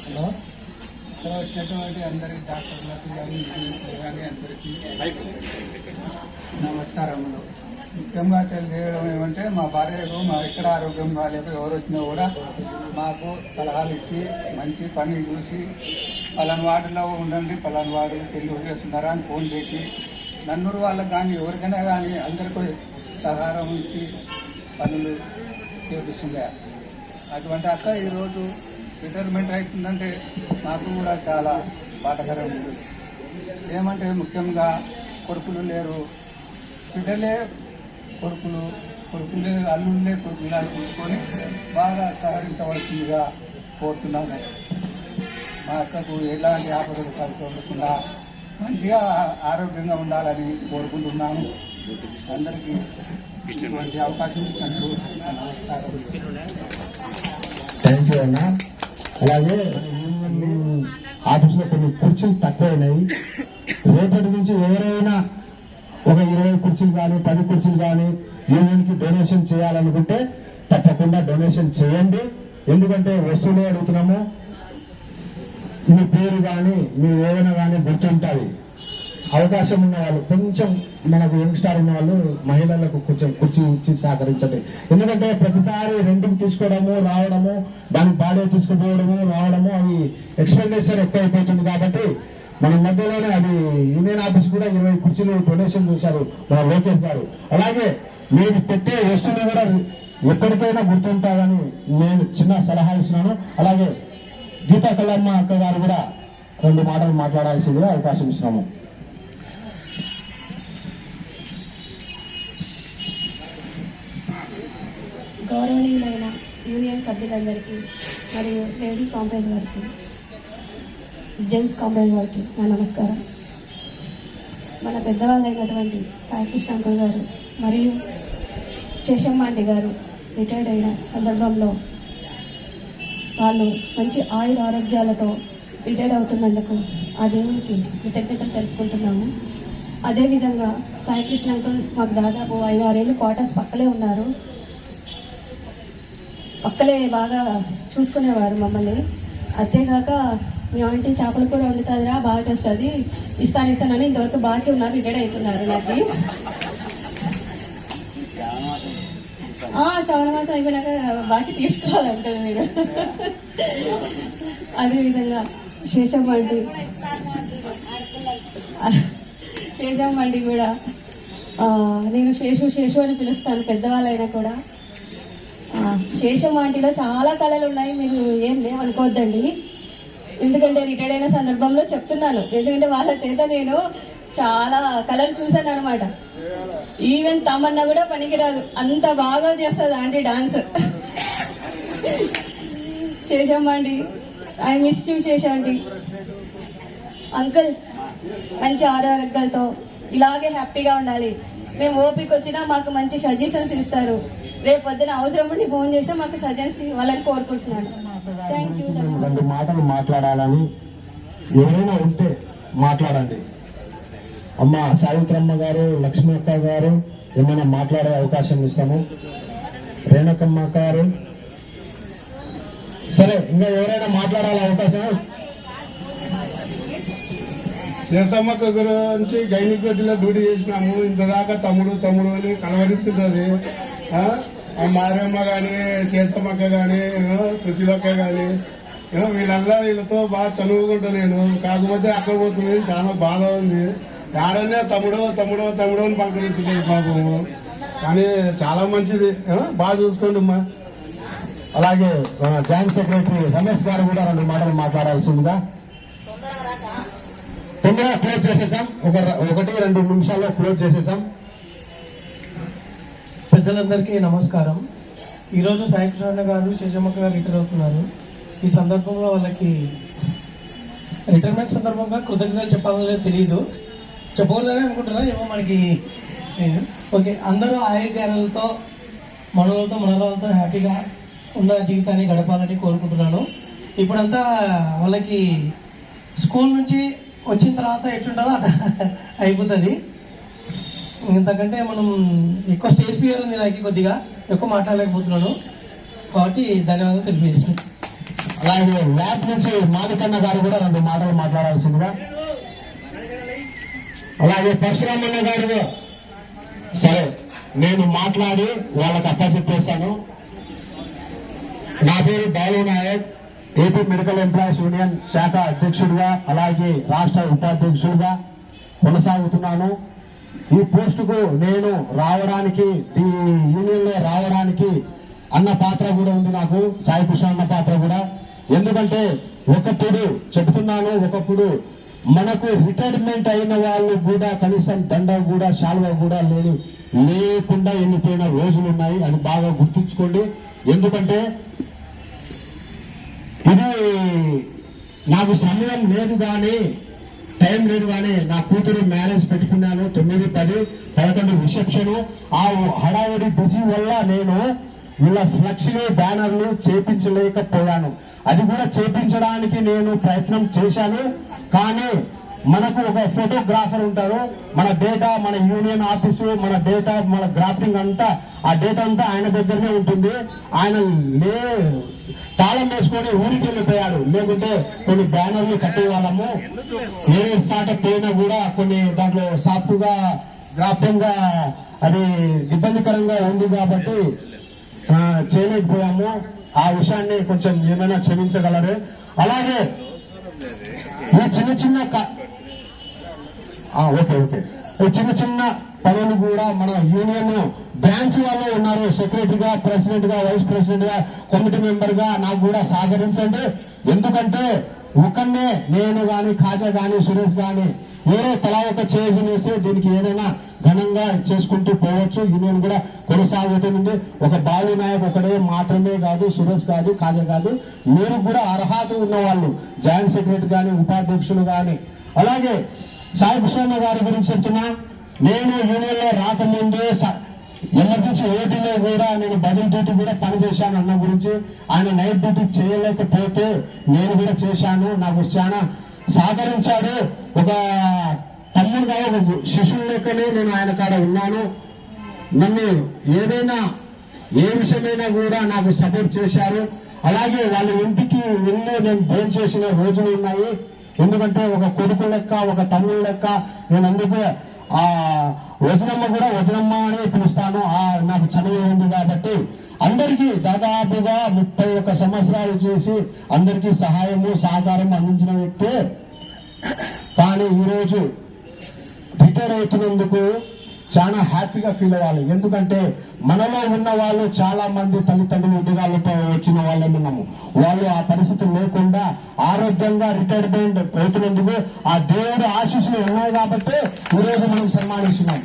S12: హలో, ఇక్కడ వచ్చినటువంటి అందరికి డాక్టర్లకు కానీ కానీ అందరికీ నమస్కారములు. ముఖ్యంగా తెలియజేయడం ఏమంటే మా భార్యకు మా ఎక్కడ ఆరోగ్యం బాగాలేదు ఎవరు వచ్చినా కూడా మాకు సలహాలు ఇచ్చి మంచి పని చూసి పలానా వార్డులో ఉండండి, పలానా వార్డు పెళ్లి చేస్తున్నారా అని ఫోన్ చేసి నన్నూరు వాళ్ళకి కానీ ఎవరికైనా కానీ అందరికీ సహకారం ఇచ్చి పనులు చేపిస్తుండే అటువంటి అక్క ఈరోజు రిటైర్మెంట్ అవుతుందంటే నాకు కూడా చాలా బాధకరం ఉంది. ఏమంటే ముఖ్యంగా కొడుకులు లేరు, బిడ్డలే కొడుకులే అల్లుళ్ళే కొడుకులా చూసుకొని బాగా సహకరించవలసిందిగా కోరుతున్నాను. మా అక్కకు ఎలాంటి ఆపదలు కలుగకుండా మంచిగా ఆరోగ్యంగా ఉండాలని కోరుకుంటున్నాను. అందరికీ మంచి అవకాశం ఇచ్చినందుకు నమస్కారం.
S2: థ్యాంక్ యూ అన్న. అలాగే ఆఫీసులో కొన్ని కుర్చీలు తక్కువైనాయి. రేపటి నుంచి ఎవరైనా ఒక 20 కుర్చీలు కానీ 10 కుర్చీలు కానీ యూనియన్కి డొనేషన్ చేయాలనుకుంటే తప్పకుండా డొనేషన్ చేయండి. ఎందుకంటే వస్తువులే అడుగుతున్నాము. మీ పేరు కానీ మీ ఏదైనా కానీ గుర్తుంటుంది. అవకాశం ఉన్న వాళ్ళు కొంచెం మనకు యంగ్స్టార్ ఉన్న వాళ్ళు మహిళలకు కొంచెం కుర్చీ ఇచ్చి సహకరించండి. ఎందుకంటే ప్రతిసారి రెంట్కి తీసుకోవడము రావడము, దానికి బాడీ తీసుకుపోవడము రావడము అవి ఎక్స్పెండిచర్ ఎక్కువ అయిపోతుంది. కాబట్టి మన మధ్యలోనే అది యూనియన్ ఆఫీస్ కూడా 20 కుర్చీలు డొనేషన్ చేశారు మన లోకేష్ గారు. అలాగే మీరు పెట్టే వస్తువులు కూడా ఎప్పటికైనా గుర్తుంటారని నేను చిన్న సలహా ఇస్తున్నాను. అలాగే గీతా కళ్యాణమ్మ అక్క గారు కూడా 2 మాటలు మాట్లాడాల్సిందిగా అవకాశం ఇస్తున్నాము.
S13: గౌరవనీయులైన యూనియన్ సభ్యులందరికీ మరియు లేడీ కాంగ్రెస్ వారికి, జెంట్స్ కాంగ్రెస్ వారికి నా నమస్కారం. మన పెద్దవాళ్ళైనటువంటి సాయికృష్ణ అంకుల్ గారు మరియు శేషమ్మ ఆంటీ గారు రిటైర్డ్ అయిన సందర్భంలో వాళ్ళు మంచి ఆరోగ్యాలతో రిటైర్డ్ అవుతున్నందుకు ఆ దేవునికి కృతజ్ఞతలు తెలుపుకుంటున్నాము. అదేవిధంగా సాయికృష్ణ అంకుల్ మాకు దాదాపు 5-6 ఏళ్ళు క్వార్టర్స్ పక్కలే ఉన్నారు. పక్కలే బాగా చూసుకునేవారు మమ్మల్ని. అంతేగాక మీ ఆంటీ చేపల కూర వండుతుందిరా బాగా చేస్తుంది ఇస్తానని ఇంతవరకు బాకీ ఉన్నారు, రిటైర్డ్ అవుతున్నారు. నాకు శ్రావణ మాసం అయిపోయినాక బాకీ తీసుకోవాలంటారు మీరు. అదేవిధంగా శేషమ్మ ఆంటీ కూడా నేను శేషు అని పిలుస్తాను పెద్దవాళ్ళైనా కూడా. శేషమ్మ ఆంటీలో చాలా కళలు ఉన్నాయి, మీరు ఏం లేవనుకోవద్దండి. ఎందుకంటే రిటైర్డ్ అయిన సందర్భంలో చెప్తున్నాను, ఎందుకంటే వాళ్ళ చేత నేను చాలా కళలు చూశాను అనమాట. ఈవెన్ తమన్నా కూడా పనికిరాదు, అంత బాగా చేస్తుంది aunty dance. Seshamma aunty, I miss you Shesha aunty. Uncle మంచి ఆరోగ్యాలతో ఇలాగే హ్యాపీగా ఉండాలి. మేము ఓపిక వచ్చినా మాకు మంచి సజెషన్స్ ఇస్తారు. రేపు పొద్దున అవసరం ఉండి ఫోన్ చేసినా మాకు సజెషన్స్ ఇవ్వాలని కోరుకుంటున్నాను. Thank you.
S2: 2 మాటలు మాట్లాడాలని ఎవరైనా ఉంటే మాట్లాడండి. అమ్మ సావిత్రమ్మ గారు, లక్ష్మక్క గారు ఏమైనా మాట్లాడే అవకాశం ఇస్తాము. రేణుకమ్మ గారు, సరే ఇంకా ఎవరైనా మాట్లాడాల అవకాశం?
S3: శేషమ్మక్క గురించి గైనికోటిలో డ్యూటీ చేసినాము. ఇంతదాకా తమ్ముడు అని కలవరిస్తున్నది. మారమ్మ గాని, శేషమ్మక్క గాని, సుశీలక్క గాని వీళ్ళతో బాగా చదువుకుంటా నేను. కాకపోతే అక్కడ పోతుంది చాలా బాధ ఉంది. ఆడనే తమ్ముడు అని పలకరిస్తుంది పాపము. కానీ చాలా మంచిది, బాగా చూసుకోండి అమ్మా.
S2: అలాగే జాయింట్ సెక్రటరీ రమేష్ గారు కూడా 2 మాటలు మాట్లాడాల్సిందిగా. తొందరగా క్లోజ్ చేసేసాం, 1-2 నిమిషాల్లో క్లోజ్ చేసేసాం.
S12: పెద్దలందరికీ నమస్కారం. ఈరోజు సాయికృష్ణ గారు శేషమ్మక్క గారు రిటైర్ అవుతున్నారు. ఈ సందర్భంలో వాళ్ళకి
S14: రిటైర్మెంట్ సందర్భంగా కృతజ్ఞతలు చెప్పాలో తెలియదు, చెప్పకూడదని అనుకుంటున్నా ఏమో మనకి. ఓకే, అందరూ ఆరోగ్యాలతో మనవలతో మనవరాలతో హ్యాపీగా ఉన్న జీవితాన్ని గడపాలని కోరుకుంటున్నాను. ఇప్పుడంతా వాళ్ళకి స్కూల్ నుంచి వచ్చిన తర్వాత ఎట్లుంటుందో అట్లా అయిపోతుంది. ఇంతకంటే మనం ఎక్కువ స్టేజ్ ఫియర్ ఉంది నాకు, కొద్దిగా ఎక్కువ మాట్లాడలేకపోతున్నాను కాబట్టి ధన్యవాదాలు తెలియజేస్తున్నాను.
S2: అలాగే ల్యాబ్ నుంచి మాదికన్న గారు కూడా 2 మాటలు మాట్లాడాల్సిందిగా. అలాగే పరశురామన్న గారు, సరే నేను మాట్లాడి వాళ్ళకి అప్పచెప్పేశాను. నా పేరు Balu Nayak, AP medical employees union శాఖ అధ్యక్షుడిగా అలాగే రాష్ట్ర ఉపాధ్యక్షుడిగా కొనసాగుతున్నాను. ఈ పోస్టుకు నేను రావడానికి, ఈ యూనియన్ లో రావడానికి అన్న పాత్ర కూడా ఉంది నాకు, సాయి కృష్ణ అన్న పాత్ర కూడా. ఎందుకంటే ఒకప్పుడు చెబుతున్నాను, ఒకప్పుడు మనకు రిటైర్మెంట్ అయిన వాళ్ళు కూడా కనీసం దండ కూడా శాలువ కూడా లేకుండా వెళ్ళిపోయిన రోజులు ఉన్నాయి. అది బాగా గుర్తుంచుకోండి. ఎందుకంటే ఇది నాకు సమయం లేదు కానీ, టైం లేదు కానీ, నా కూతురు మ్యారేజ్ పెట్టుకున్నాను 9, 10, 11 రిసెప్షన్. ఆ హడావుడి బిజీ వల్ల నేను వీళ్ళ ఫ్లెక్స్లు బ్యానర్లు చేపించలేకపోయాను. అది కూడా చేపించడానికి నేను ప్రయత్నం చేశాను. కానీ మనకు ఒక ఫోటోగ్రాఫర్ ఉంటారు, మన డేటా, మన యూనియన్ ఆఫీసు, మన డేటా, మన గ్రాఫింగ్ అంతా, ఆ డేటా అంతా ఆయన దగ్గరనే ఉంటుంది. ఆయన తాళం వేసుకొని ఊరికి వెళ్ళిపోయాడు. లేకుంటే కొన్ని బ్యానర్లు కట్టేవాళ్ళము. వేరే స్టార్టప్ పోయినా కూడా కొన్ని దాంట్లో సాఫ్ట్ గా గ్రాఫింగ్ గా అది ఇబ్బందికరంగా ఉంది కాబట్టి చేయలేకపోయాము. ఆ విషయాన్ని కొంచెం ఏమైనా క్షమించగలరు. అలాగే ఈ చిన్న చిన్న పనులు కూడా మన యూనియన్ బ్రాంచ్ వాళ్ళు ఉన్నారు. సెక్రటరీగా, ప్రెసిడెంట్ గా, వైస్ ప్రెసిడెంట్ గా, కమిటీ మెంబర్ గా నాకు కూడా సహకరించండి. ఎందుకంటే ఒకనే నేను గాని, ఖాజా గాని, సురేష్ గాని వేరే తలా ఒక చేసి దీనికి ఏదైనా ఘనంగా చేసుకుంటూ పోవచ్చు. యూనియన్ కూడా కొనసాగుతుంది. ఒక బాలు నాయక్ ఒకడే మాత్రమే కాదు, సురేష్ కాదు, ఖాజా కాదు, మీరు కూడా అర్హత ఉన్న వాళ్ళు, జాయింట్ సెక్రటరీ గాని, ఉపాధ్యక్షులు గాని. అలాగే సాయి కృష్ణ గారి గురించి చెప్తున్నా, నేను యూనియన్ లో రాకముందే ఎమర్జెన్సీ ఓటీలో కూడా నేను బదులు డ్యూటీ కూడా పనిచేశాను. అన్న గురించి ఆయన నైట్ డ్యూటీ చేయలేకపోతే నేను కూడా చేశాను. నాకు చాలా సహకరించాడు. ఒక తమ్ముడుగా, ఒక శిశువు లెక్కనే నేను ఆయన కాడ ఉన్నాను. నన్ను ఏదైనా ఏ విషయమైనా కూడా నాకు సపోర్ట్ చేశారు. అలాగే వాళ్ళ ఇంటికి వెళ్ళి నేను భోజనం చేసిన రోజులు ఉన్నాయి. ఎందుకంటే ఒక కొడుకు లెక్క, ఒక తమ్ముడు లెక్క నేను అందుకే ఆ వజనమ్మ కూడా వజనమ్మ అని పిలుస్తాను. నాకు చదువు ఉంది కాబట్టి అందరికీ దాదాపుగా 31 సంవత్సరాలు చేసి అందరికీ సహాయము సహకారం అందించిన వ్యక్తే. కానీ ఈరోజు రిటైర్ అవుతున్నందుకు చాలా హ్యాపీగా ఫీల్ అవ్వాలి. ఎందుకంటే మనలో ఉన్న వాళ్ళు చాలా మంది తల్లిదండ్రులు ఉద్యోగాలతో వచ్చిన వాళ్ళే ఉన్నాము. వాళ్ళు ఆ పరిస్థితి లేకుండా ఆరోగ్యంగా రిటైర్మెంట్ అవుతున్నందుకు ఆ దేవుడు ఆశీస్సులు ఉన్నాయి కాబట్టి ఈరోజు మనం సన్మానిస్తున్నాం.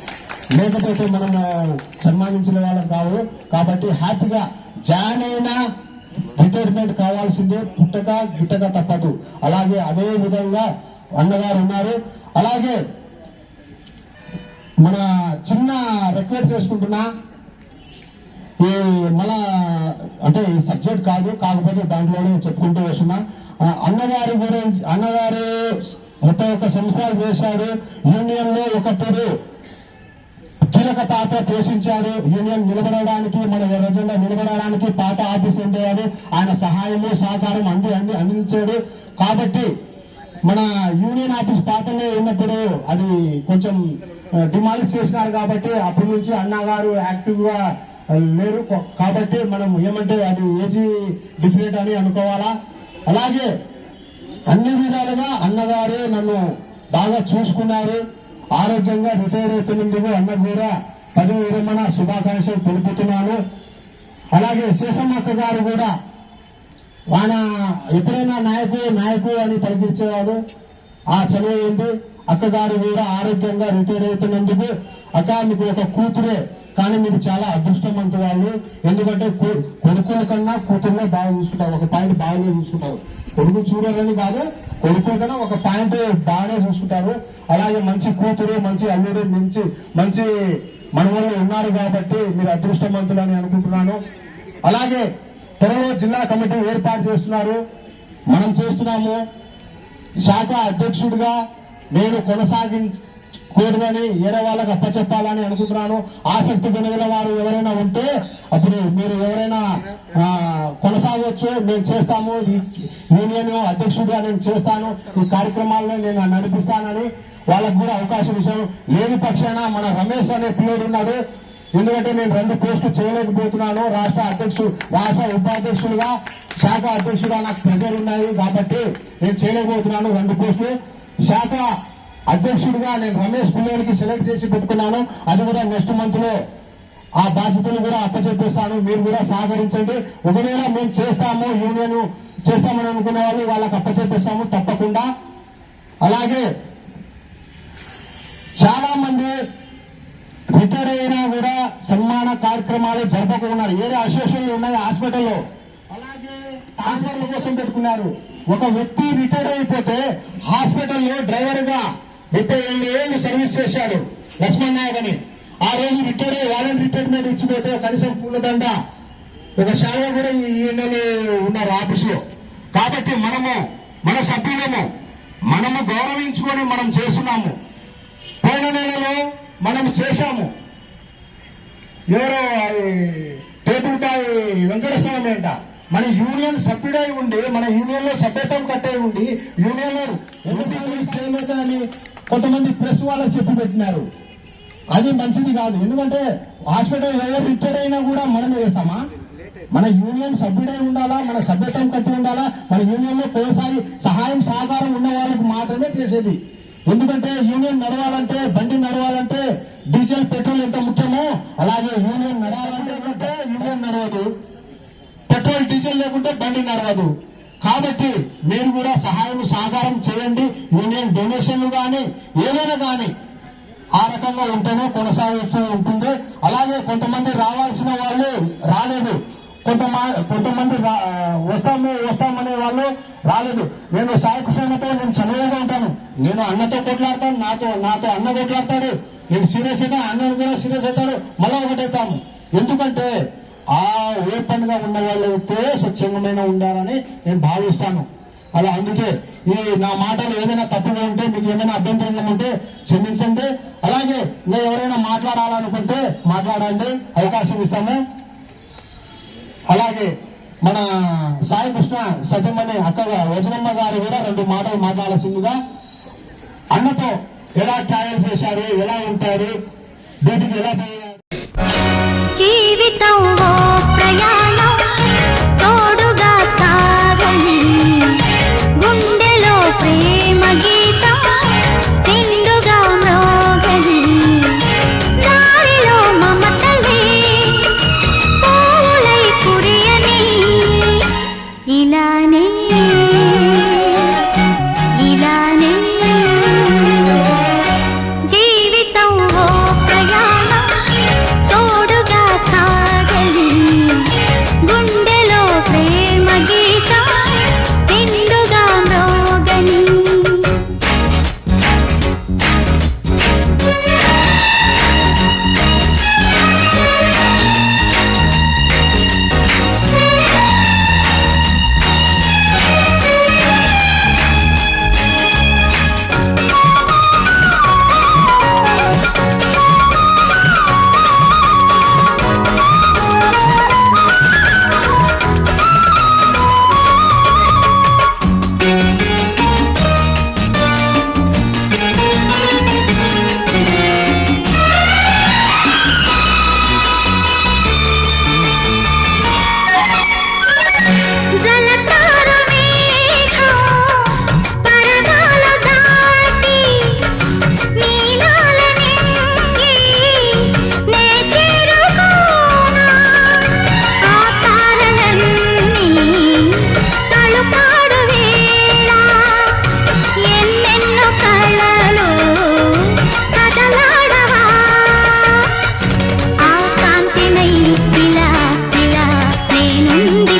S2: లేకపోతే మనము సన్మానించిన వాళ్ళం కావు. కాబట్టి హ్యాపీగా జాయిన్ అయినా రిటైర్మెంట్ కావాల్సిందే, పుట్టక గిట్టక తప్పదు. అలాగే అదే విధంగా అన్నగారు ఉన్నారు. అలాగే మన చిన్న రిక్వెస్ట్ చేసుకుంటున్నా, ఈ మన అంటే ఈ సబ్జెక్ట్ కాదు, కాకపోతే దాంట్లోనే చెప్పుకుంటూ వస్తున్నా. అన్నగారి గురించి, అన్నగారు 31 సంవత్సరాలు చేశాడు. యూనియన్ లో ఒకప్పుడు కీలక పాత్ర పోషించాడు. యూనియన్ నిలబడడానికి, మన ఎర్రజెండా నిలబడడానికి పాత ఆఫీస్ ఉండేవాడు. ఆయన సహాయము సహకారం అందించాడు. కాబట్టి మన యూనియన్ ఆఫీస్ పాతలో ఉన్నప్పుడు అది కొంచెం డిమాలిష్ చేసినారు కాబట్టి అప్పటి నుంచి అన్నగారు యాక్టివ్ గా లేరు. కాబట్టి మనం ఏమంటే అది ఏజీ డిఫరెంట్ అని అనుకోవాలా. అలాగే అన్ని విధాలుగా అన్నగారు నన్ను బాగా చూసుకున్నారు. ఆరోగ్యంగా రిటైర్ అవుతున్నందుకు అన్నకు కూడా పదవి విరమణ శుభాకాంక్షలు తెలుపుతున్నాను. అలాగే శేషమ్మక్క గారు కూడా ఆయన ఎప్పుడైనా నాయకు అని పలికించేవాడు. ఆ చదువు ఏంటి, అక్కగారు కూడా ఆరోగ్యంగా రిటైర్ అవుతున్నందుకు అక్క మీకు ఒక కూతురే, కానీ మీరు చాలా అదృష్టవంతురాలు. ఎందుకంటే కొడుకుల కన్నా కూతుర్నే బాగా చూసుకుంటారు, ఒక పాయింట్ బాగానే చూసుకుంటారు. కొడుకు చూడాలని కాదు, కొడుకుల కన్నా ఒక పాయింట్ బాగానే చూసుకుంటారు. అలాగే మంచి కూతురు, మంచి అల్లుడు, మంచి మనవాళ్ళు ఉన్నారు కాబట్టి మీరు అదృష్టవంతులని అనుకుంటున్నాను. అలాగే త్వరలో జిల్లా కమిటీ ఏర్పాటు చేస్తున్నారు, మనం చేస్తున్నాము. శాఖ అధ్యక్షుడిగా నేను కొనసాగించకూడదని వేరే వాళ్ళకి అప్పచెప్పాలని అనుకుంటున్నాను. ఆసక్తి కలిగిన వారు ఎవరైనా ఉంటే అప్పుడు మీరు ఎవరైనా కొనసాగవచ్చు, మేము చేస్తాము. ఈ యూనియన్ అధ్యక్షుడిగా నేను చేస్తాను, ఈ కార్యక్రమాలను నేను నడిపిస్తానని వాళ్ళకు కూడా అవకాశం ఇచ్చాను. లేని పక్షాన మన రమేష్ అనే పిల్లడు ఉన్నాడు. ఎందుకంటే నేను 2 పోస్టులు చేయలేకపోతున్నాను. రాష్ట్ర ఉపాధ్యక్షులుగా, శాఖ అధ్యక్షుడుగా నాకు ప్రెజర్ ఉన్నాయి కాబట్టి నేను చేయలేకపోతున్నాను 2 పోస్టులు. శాఖ అధ్యక్షుడిగా నేను రమేష్ పిల్లలకి సెలెక్ట్ చేసి పెట్టుకున్నాను. అది కూడా నెక్స్ట్ మంత్ లో ఆ బాధ్యతలు కూడా అప్పచెప్పేస్తాను. మీరు కూడా సహకరించండి. ఒకవేళ మేము చేస్తాము, యూనియన్ చేస్తామని అనుకునే వాళ్ళు వాళ్ళకి అప్పచెప్పేస్తాము తప్పకుండా. అలాగే చాలా మంది రిటైర్ అయినా కూడా సన్మాన కార్యక్రమాలు జరపకున్నారు. ఏరే అసోసియేషన్లు ఉన్నాయి హాస్పిటల్లో, అలాగే హాస్పిటల్ కోసం పెట్టుకున్నారు. ఒక వ్యక్తి రిటైర్ అయిపోతే హాస్పిటల్లో డ్రైవర్ గా 32 ఏళ్ళు సర్వీస్ చేశాడు లక్ష్మణ్ నాయక్ అని. ఆ రోజు రిటైర్ అయ్యి వాళ్ళని రిటైర్మెంట్ ఇచ్చిపోతే కనీసం పూలదండ, ఒక శాఖ కూడా ఈ నెల ఉన్నారు ఆఫీసులో. కాబట్టి మన సభ్యులము మనము గౌరవించుకొని మనం చేస్తున్నాము. పోయిన నెలలో మనం చేశాము. ఎవరో టేబుల్ బాయ్ వెంకటస్వామి అంట మన యూనియన్ సభ్యుడై ఉండి, మన యూనియన్ లో సభ్యత్వం కట్టై ఉండి యూనియన్ లో చేయలేదని కొంతమంది ప్రెస్ వాళ్ళకి చెప్పి పెట్టినారు. అది మంచిది కాదు. ఎందుకంటే హాస్పిటల్ ఎవరు రిటైర్ అయినా కూడా మనమే చేస్తామా? మన యూనియన్ సభ్యుడై ఉండాలా, మన సభ్యత్వం కట్టి ఉండాలా. మన యూనియన్ లో పోసారి సహాయం సహకారం ఉన్న వాళ్ళకి మాత్రమే చేసేది. ఎందుకంటే యూనియన్ నడవాలంటే, బండి నడవాలంటే డీజిల్ పెట్రోల్ ఎంత ముఖ్యమో అలాగే యూనియన్ నడవాలంటే యూనియన్ నడవదు, పెట్రోల్ డీజిల్ లేకుంటే బండి నడవదు. కాబట్టి మీరు కూడా సహాయం సహకారం చేయండి. యూనియన్ డొనేషన్లు కానీ ఏదైనా కానీ ఆ రకంగా ఉంటేనే కొనసాగుతూ ఉంటుంది. అలాగే కొంతమంది రావాల్సిన వాళ్ళు రాలేదు, కొంతమంది వస్తామనే వాళ్ళు రాలేదు. నేను సాయకృష్ణతో నేను చనువుగా ఉంటాను. నేను అన్నతో కొట్లాడతాను, నాతో అన్న కొట్లాడతాడు. నేను సీరియస్ అయితే అన్నను కూడా సీరియస్ అవుతాడు, మళ్ళా ఒకటవుతాము. ఎందుకంటే ఆ ఓపెన్ గా ఉన్న వాళ్ళు అయితే స్వచ్ఛందమైన ఉండాలని నేను భావిస్తాను. అలా అందుకే ఈ నా మాటలు ఏదైనా తప్పుగా ఉంటే, మీకు ఏమైనా అభ్యంతరంగా ఉంటే క్షమించండి. అలాగే నేను ఎవరైనా మాట్లాడాలనుకుంటే మాట్లాడండి, అవకాశం ఇస్తాము. అలాగే మన సాయి కృష్ణ సత్యమణి అక్కగా వజనమ్మ గారు కూడా 2 మాటలు మాట్లాడాల్సిందిగా. అన్నతో ఎలా ట్రావెల్ చేశారు, ఎలా ఉంటారు, డ్యూటీకి ఎలా
S15: జీవితంలో ప్రయాణం తోడుగా సాగని, గుండెలో ప్రేమ గీతం నిండుగా మ్రోగని, దారిలో మమతలే పూలై కురియని, ఇలానే జీవితంలో ప్రయాణం తోడుగా సాగని.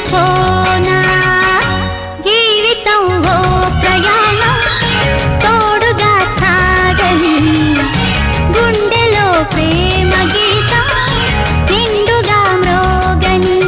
S15: వెళ్ళిపోనా జీవితం ఓ ప్రయాణం తోడుగా సాగని గుండెలో ప్రేమ గీతం నిండుగా మ్రోగని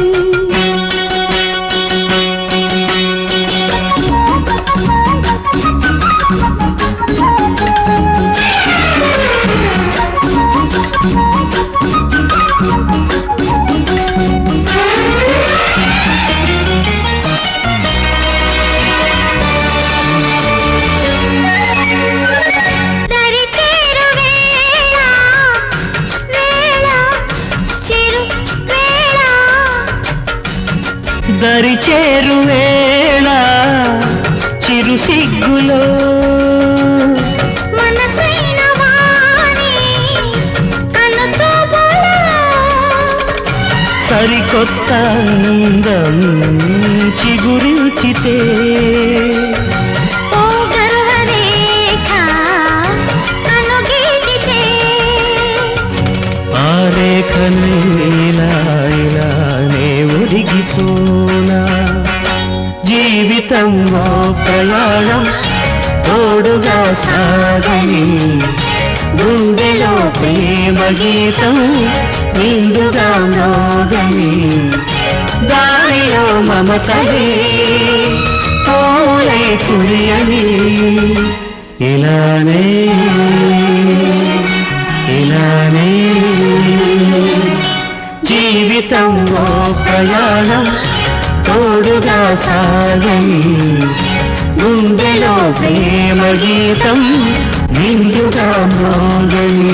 S16: దరి చేరు వేళ చిరు సిగ్గులో
S15: మనసైన వాణి కనుచూపులో
S16: సరికొత్త అందం చిగురించితే
S15: ఓ గర్వరేఖ కనుగీటితే
S16: ఆ రేఖ నీలానే ఒరిగిపోనా జీవితం ఓ ప్రయాణం తోడుగా సాగని గుండెలో ప్రేమ గీతం నిండుగా మోగని దారిలో మమతలే పోలే కురియని ఇలానే జీవితం ఓ ప్రయాణం తోడుగా సాగని గుండెలో ప్రేమ గీతం నిండుగా మోగని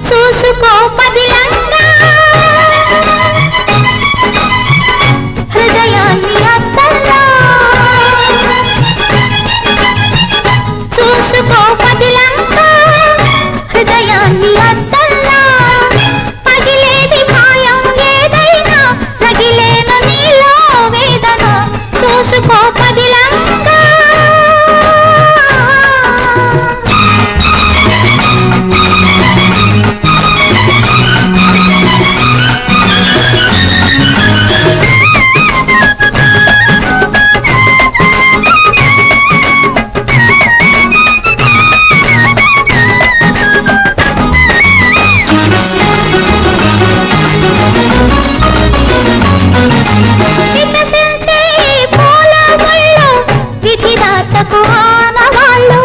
S15: చూసుకో పదిలంగా హృదయాన్ని అద్దల్లా చూసుకో పదిలంగా హృదయాన్ని అద్దల్లా పగిలేది మాయం ఏదైనా తగిలేను నీలో వేదన చూసుకో పదిలంగా వికసించే పూల ముళ్ళు విధిదాతకు ఆనవాళ్ళు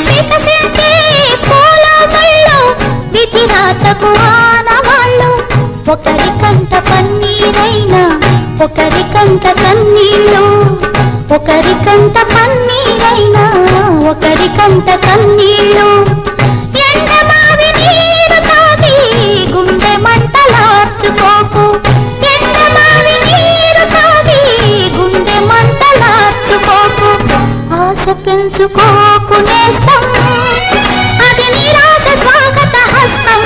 S15: వికసించే పూల ముళ్ళు విధిదాతకు ఆనవాళ్ళు ఒకరికంట పన్నీరైనా ఒకరికంట కన్నీళ్ళు ఒకరికంట పన్నీరైనా ఒకరికంట కన్నీళ్ళు ఎండమావి నీరు తాగి గుండె మంటలార్చుకోకు ఎండమావి నీరు తాగి గుండె మంటలార్చుకోకు ఆశ పెంచుకోకు నేస్తం అది నిరాశ స్వాగత హస్తం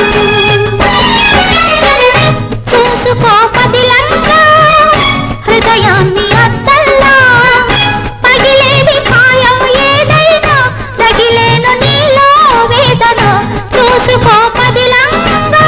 S15: చూసుకో పదిలంగా హృదయాన్ని అద్దల్లా పగిలేది మాయం ఏదైనా తగిలేను నీలో వేదన చూసుకో పదిలంగా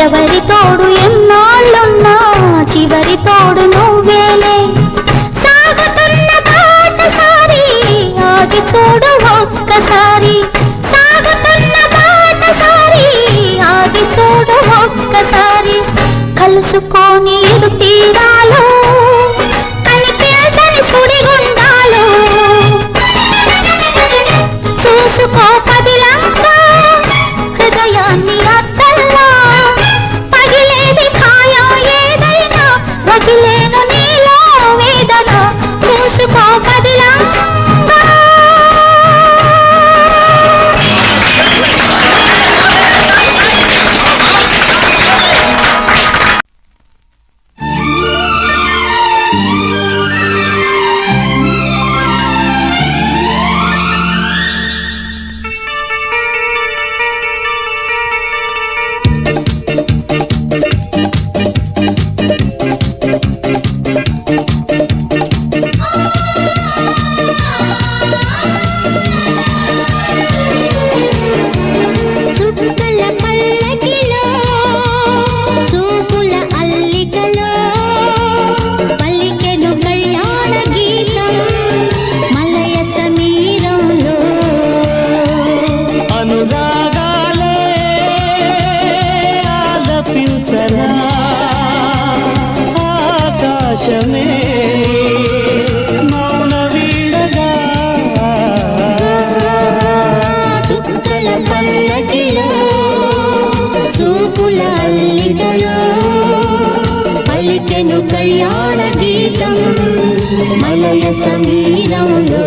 S15: ఎవరి తోడు ఎన్నాళ్ళున్నా చివరి తోడు నువ్వేలే సాగుతున్న బాటసారి ఆగి చూడు ఒక్కసారి సాగుతున్న బాటసారి ఆగి చూడు ఒక్కసారి కలుసుకొని ఇరు తీరాలు కనిపించని సుడిగుండాలు చూసుకో పదిలంగా హృదయాన్ని అద్దల్లా పగిలేది ఖాయం ఏదైనా వదిలేను నీలో వేదన చూసుకో పదిలంగా కళ్యాణ గీతం మలయ సమీరంలో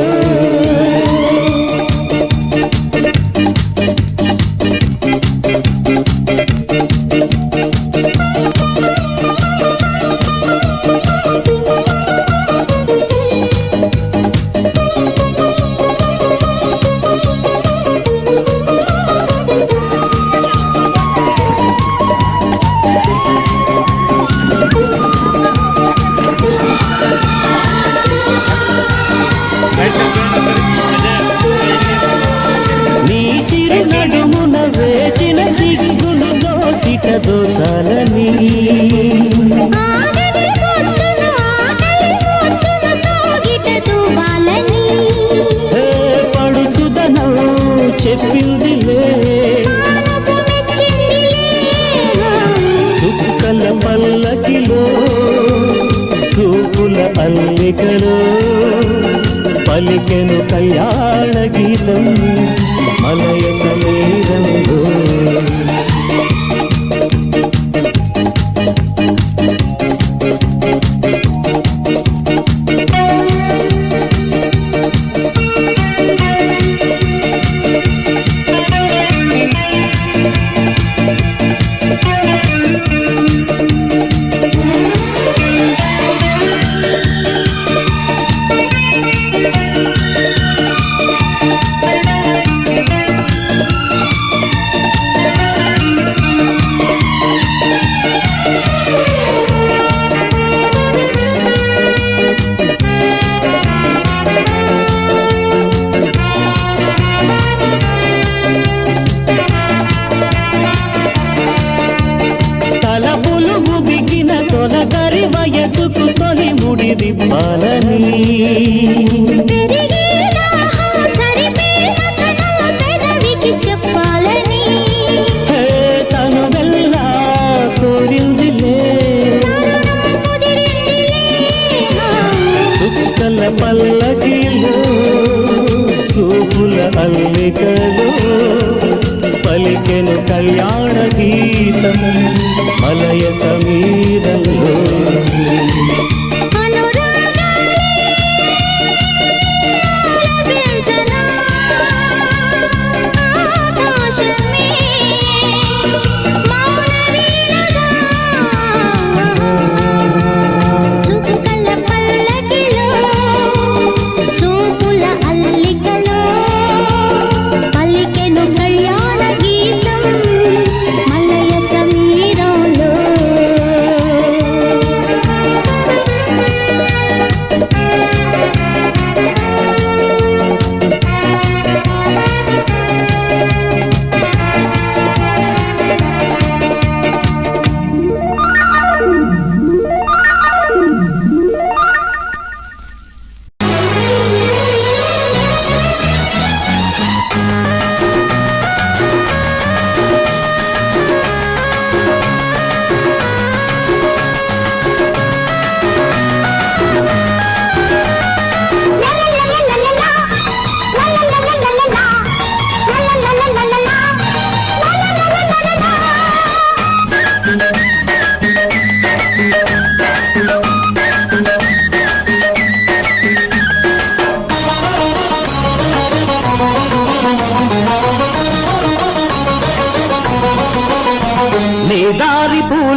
S15: దోచాలని పడుచుదనం చెప్పిందిలే చుక్కల పల్లకిలో చూపుల అల్లికలో పలికెను కళ్యాణ గీతం మలయ సమీరంలో వయసుకు తొలి ముడి దిప్పాలని చెప్పాలని తను వెళ్ళా కోరిందిలే చుక్కల పల్లకిలో చూపుల అల్లికలో పలికెను కళ్యాణ గీతం మలయ సమీరంలో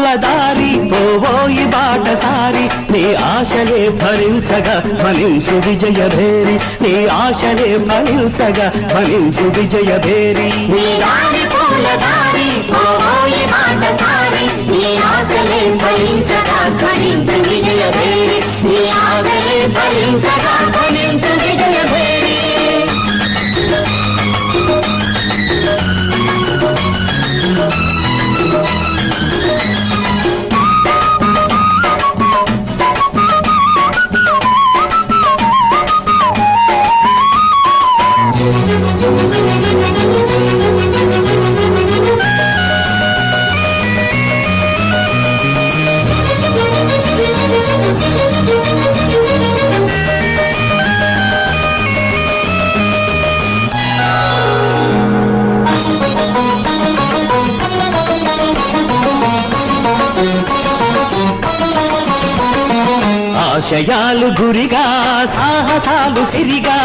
S15: పూల దారి పోవోయి బాటసారి నీ ఆశలే ఫలించగా ఫలించు విజయభేరి నీ ఆశలే ఫలించగా ఫలించు విజయభేరి
S16: నీ దారి పూల దారి పోయి బాటసారి నీ ఆశలే ఫలించగా ఫలించు విజయభేరి నీ ఆశలే ఫలించగా ఫలించు విజయభేరి
S15: ఆశయాలు గురిగా సాహసాలు సిరిగా